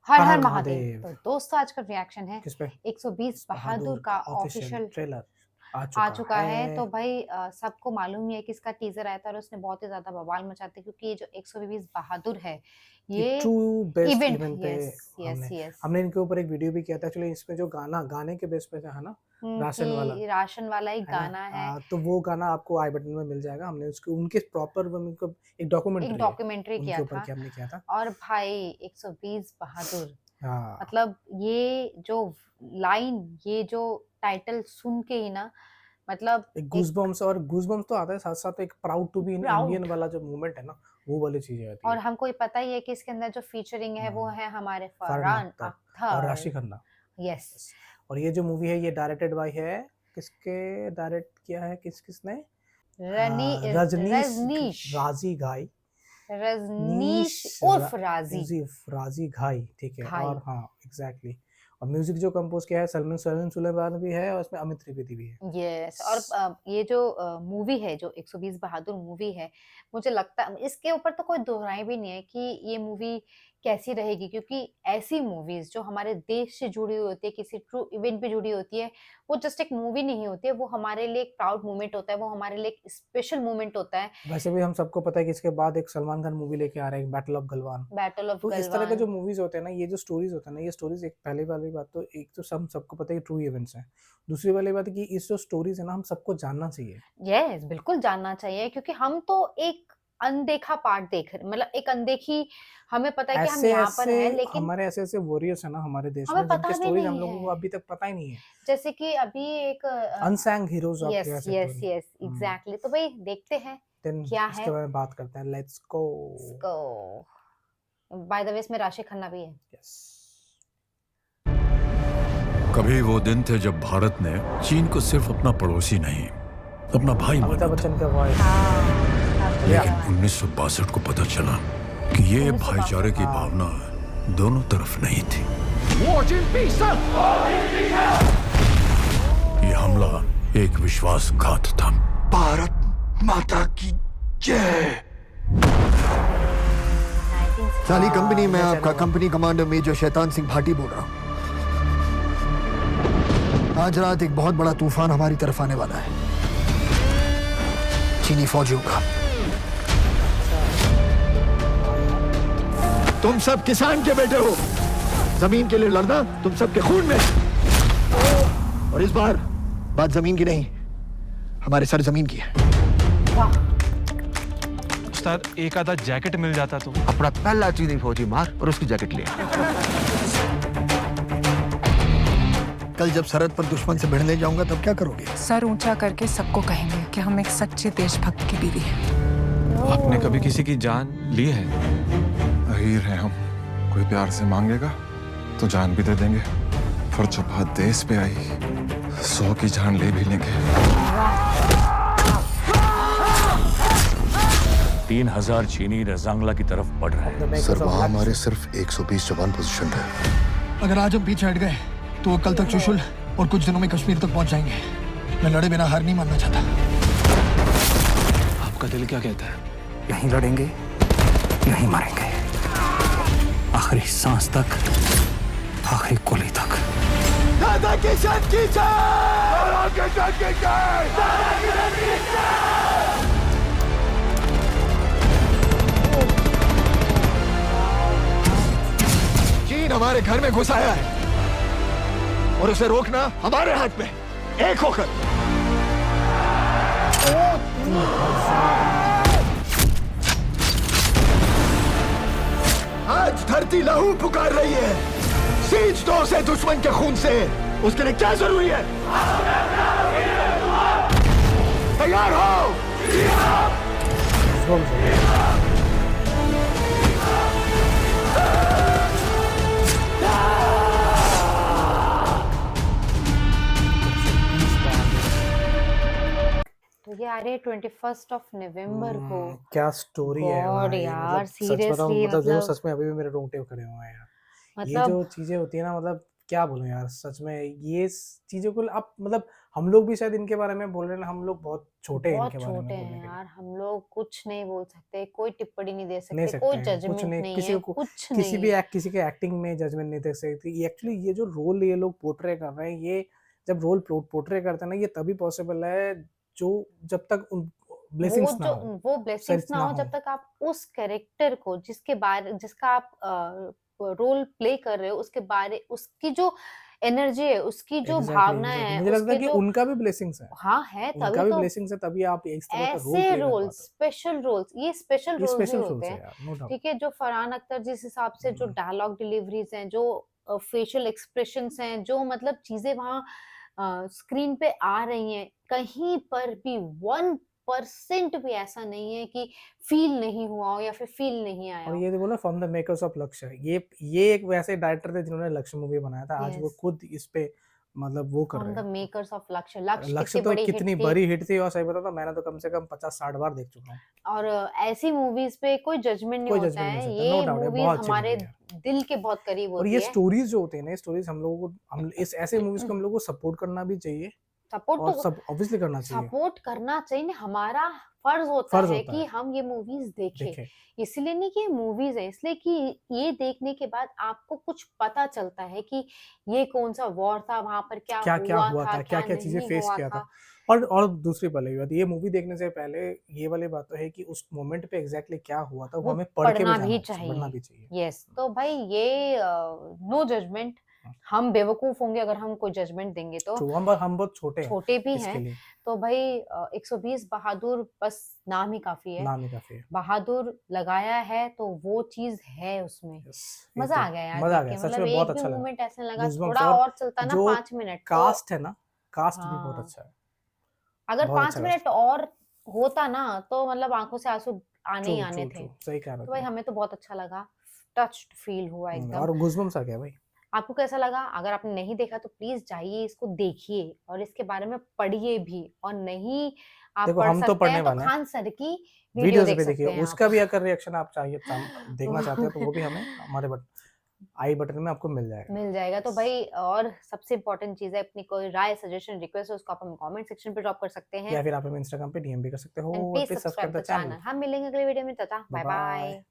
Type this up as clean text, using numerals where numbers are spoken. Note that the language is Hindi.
हर हर हर हर महादेव। महादेव। तो दोस्तों आज का रिएक्शन है किस पे? 120 बहादुर बहादुर का का ऑफिशियल ऑफिशियल ट्रेलर आ आ चुका चुका है। तो है। भाई सबको मालूम ही है कि इसका टीजर आया था और उसने बहुत ही ज्यादा बवाल मचा दिया क्योंकि ये जो 120 बहादुर है एक ये ट्रू बेस्ट इवेंट इवेंट पे यस यस हमने यस हमने इनके ऊपर एक वीडियो भी किया था। एक्चुअली इसमें जो गाने के बेस पे था, है ना, राशन वाला, कि राशन वाला एक है ना। गाना है। तो वो गाना आपको आई बटन में मिल जाएगा। हमने उसके उनके प्रॉपर उनको एक एक डॉक्यूमेंट्री है डॉक्यूमेंट्री किया उनके ऊपर था कि हमने किया था। और भाई 120 बहादुर हाँ, मतलब ये जो लाइन ये जो टाइटल सुन के ही ना मतलब एक एक गूज़बम्प्स, और गूज़बम्प्स तो आता है, साथ साथ एक proud to be in Indian proud. वाला जो मूवमेंट है ना, वो वाली चीजें आती और है। हमको ये पता ही है कि इसके अंदर जो फीचरिंग है वो है हमारे फरहान फरहान अख्तर और राशि अख्तर। खन्ना। Yes yes. और ये जो मूवी है ये डायरेक्टेड बाय है, किसके डायरेक्ट किया है, किसने? रनी रजनीश रजनीश राजी घाई, नीश रजनीश उर्फ राजी राजी घाई, ठीक है। घाई। और हाँ, एग्जैक्टली। और म्यूजिक जो कंपोज किया है सलमान सलीम सुलेमान भी है, और उसमें अमित त्रिवेदी भी है। यस और ये जो मूवी है जो 120 बहादुर मूवी है मुझे लगता इसके ऊपर तो कोई दोहराई भी नहीं है कि ये मूवी कैसी रहेगी क्योंकि ऐसी मूवीज जो हमारे देश से जुड़ी हुई होती है किसी ट्रू इवेंट पे जुड़ी होती है वो जस्ट एक मूवी नहीं होती है वो हमारे लिए एक प्राउड मोमेंट होता है वो हमारे लिए एक स्पेशल मोमेंट होता है। वैसे भी हम सबको पता है कि इसके बाद एक सलमान खान मूवी लेके आ रहा है, battle of Galwan. Battle of तो इस तरह के गलवान। जो मूवीज होते हैं ना, ये जो स्टोरीज होते हैं ना, ये स्टोरीज एक पहले वाली बात तो एक तो सबको पता है कि ट्रू इवेंट्स हैं। दूसरी वाली बात है कि इस जो स्टोरीज है ना, हम सबको जानना चाहिए। यस बिल्कुल जानना चाहिए क्योंकि हम तो एक अनदेखा पार्ट देख रहे मतलब एक अनदेखी हमें पता है कि हम ऐसे यहाँ पर ऐसे हैं लेकिन हमारे ऐसे ऐसे वॉरियर्स है ना हमारे देश हमें में, जिनके पता भी स्टोरीज हम नहीं लोगों को है अभी तक पता ही नहीं है। जैसे कि अभी एक अनसैंग हीरोज आप कह यस सकते यस हो। यस एग्जैक्टली तो भाई देखते हैं देन क्या है इसके बारे में बात करते हैं, लेट्स गो। इसको। बाय द वे इसमें राशि खन्ना भी है। यस। कभी वो दिन थे जब भारत ने चीन को सिर्फ अपना पड़ोसी नहीं, अपना भाई माना अमिताभ था। बच्चन का वॉइस। लेकिन 1962 को पता चला कि ये 1962 भाईचारे की हाँ। भावना दोनों तरफ नहीं थी। ये हमला एक विश्वासघात था। भारत माता की जय। साली कंपनी में आपका company commander major Shaitan Singh Bhati बोल रहा हूँ। आज रात एक बहुत बड़ा तूफान हमारी तरफ आने वाला है, चीनी फौजियों का। तुम सब किसान के बेटे हो, जमीन के लिए लड़ना तुम सबके खून में। और इस बार बात जमीन की नहीं, हमारे सर जमीन की है। उस्ताद एक आधा जैकेट मिल जाता तो। अपना पहला चीनी फौजी मार और उसकी जैकेट ले। कल जब सरहद पर दुश्मन से भिड़ने जाऊंगा तब क्या करोगे? सर ऊंचा करके सबको कहेंगे कि हम एक सच्चे देशभक्त की बीवी हैं। आपने कभी किसी की जान ली है? अहीर हैं हम, कोई प्यार से मांगेगा तो जान भी दे देंगे, पर जो बात देश पे आई 100 की जान ले भी लेंगे। 3000 चीनी रजांगला की तरफ बढ़ रहे हैं। सर वहाँ हमारे सिर्फ 120 जवान पोजीशन है। अगर आज हम पीछे हट गए तो वो कल तक चुशुल और कुछ दिनों में कश्मीर तक पहुंच जाएंगे। मैं लड़े बिना हार नहीं मानना चाहता। आपका दिल क्या कहता है? यहीं लड़ेंगे, यहीं मरेंगे, आखिरी सांस तक, आखिरी गोली तक। दादा किशन की चीन हमारे घर में घुस आया है और उसे रोकना हमारे हाथ में, एक होकर। आज धरती लहू पुकार रही है, सींच दो उसे दुश्मन के खून से। उसके लिए क्या जरूरी है? तैयार हो। तो ये आ रही है 21 नवंबर को। क्या स्टोरी है गॉड भाई। यार मतलब सच बताऊं, सीरियसली मतलब देखो, मतलब सच में अभी भी मेरे रोंगटे खड़े हुए हैं यार। ये मतलब जो चीजें होती है ना, मतलब क्या बोलूँ यार, सच में ये चीज़ों को आप मतलब हम लोग भी शायद इनके बारे में बोल रहे हैं ना, हम लोग बहुत छोटे हैं बहुत इनके बारे में छोटे बोलने हैं के लिए। यार, हम लोग कुछ नहीं बोल सकते, कोई टिप्पणी नहीं दे नहीं सकते, सकते कोई हैं, कुछ जजमेंट नहीं, नहीं किसी है, को कुछ किसी नहीं भी है। किसी के एक्टिंग में जजमेंट नहीं दे सकते। ये एक्चुअली ये जो रोल ये लोग पोर्ट्रे कर रहे हैं, ये जब रोल पोर्ट्रे करते हैं ना, ये तभी पॉसिबल है जो जब तक उन वो ब्लेसिंग्स ना जो हो, वो ब्लेसिंग्स सच ना ना हो हो। जब तक आप उस कैरेक्टर को जिसका आप रोल प्ले कर रहे हो उसकी जो एनर्जी है, उसकी जो एग्ज़ैक्टली, भावनाएँ एग्ज़ैक्टली हैं, मुझे लगता है उसके कि जो उनका भी ब्लेसिंग्स है। हाँ, है तभी उनका भी तो ब्लेसिंग्स है, तभी आप इस तरह का रोल ऐसे प्ले कर रोल्स, पाते हो। स्पेशल रोल्स, ये स्पेशल ये रोल्स ही स्पेशल होते रोल्स है हैं, यार, नो डाउट। ठीक है? जो फरहान अख्तर जिस हिसाब से जो डायलॉग डिलीवरीज़ हैं, जो फेशियल एक्सप्रेशंस हैं, जो मतलब चीज़ें वहाँ स्क्रीन पे आ रही हैं, कहीं पर भी 1% भी ऐसा नहीं है कि फ़ील नहीं हुआ हो या फिर फ़ील नहीं आया और हो। ये जो बोला फ्रॉम द मेकर्स ऑफ लक्ष्य, ये एक वैसे डायरेक्टर थे जिन्होंने लक्ष्य मूवी बनाया था। आज वो यस, खुद इस पे मतलब वो कर फ्रॉम रहे द हैं। मेकर्स ऑफ लक्ष्य, लक्ष्य लक्ष्य कितनी तो बड़ी हिट कितनी थी। बड़ी हिट थी और सही बताऊँ तो मैंने तो कम से कम 50-60 बार देख चुका हूँ। और ऐसी मूवीज़ पे कोई जजमेंट नहीं कोई होता जजमेंट नहीं है, सकता, नो ये डाउट है, मूवीज़ बहुत अच्छी हमारे मूवी है। दिल के बहुत करीब और ये होती है। स्टोरीज़ जो होती है ना, ये स्टोरीज़ हम इस ऐसे मूवीज़ को हम लोग को सपोर्ट करना भी चाहिए सपोर्ट और तो सब ऑब्वियसली करना चाहिए। सपोर्ट करना चाहिए ना, हमारा फर्ज होता फर्ज़ है होता कि है, हम ये मूवीज देखें। देखें। इसलिए नहीं कि ये मूवीज है, इसलिए कि ये देखने के बाद आपको कुछ पता चलता है कि ये कौन सा वॉर था, वहां पर क्या क्या-क्या हुआ हुआ था, था, क्या क्या-क्या चीज़ें नहीं फेस हुआ किया था। था। और दूसरी वाली बात, ये मूवी देखने से पहले ये वाली बात तो है कि उस मोमेंट पे एग्ज़ैक्टली क्या हुआ था, वो वो हमें पढ़ के भी पढ़ना भी पढ़ना चाहिए। भी चाहिए। यस, तो भाई ये नो जजमेंट। हाँ, हम बेवकूफ होंगे अगर हम कोई जजमेंट देंगे तो। ट्रू हम बहुत छोटे हैं छोटे भी इसके हैं, लिए, तो भाई 120 बहादुर बस नाम ही काफ़ी है। नाम ही काफ़ी है। बहादुर लगाया है तो वो चीज़ है उसमें। यस, ये मज़ा तो आ गया यार मज़ा आ देख गया, के, सच मतलब में बहुत एक भी अच्छा लगा। मोमेंट ऐसा नहीं लगा, गूज़बम्प्स थोड़ा और और चलता ना जो 5 मिनट तो कास्ट है ना, कास्ट भी बहुत हाँ, अच्छा है। अगर बहुत 5 अच्छा कास्ट मिनट और होता ना तो मतलब आँखों से आँसू आने ट्रू, ही आने ट्रू, थे। ट्रू, सही कह रहे हो तो भाई तुम। हमें तो बहुत अच्छा लगा, टच्ड फ़ील हुआ एकदम। और गूज़बम्प्स आ गया भाई। आपको कैसा लगा? अगर आपने नहीं देखा तो प्लीज़ जाइए इसको देखिए और इसके बारे में पढ़िए भी, और नहीं आप देखो पढ़ हम तो सकते पढ़ने हैं तो वाले हैं, खान सर की वीडियो वीडियोज़ देख भी देखिए, सकते हैं आप। उसका भी अगर रिएक्शन आप देखना चाहते तो हैं तो वो भी हमें हमारे आई बटन में आपको मिल जाएगा। मिल जाएगा तो भाई, और सबसे इम्पोर्टेंट चीज़ है, अपनी कोई राय, सजेशन, रिक्वेस्ट है उसको आप हमें कमेंट सेक्शन पे ड्रॉप कर सकते हैं। या फिर आप हमें इंस्टाग्राम पे डीएम भी कर सकते हो एंड और please please subscribe subscribe the the channel. Channel. हम मिलेंगे अगले वीडियो में, tata, bye bye bye. Bye.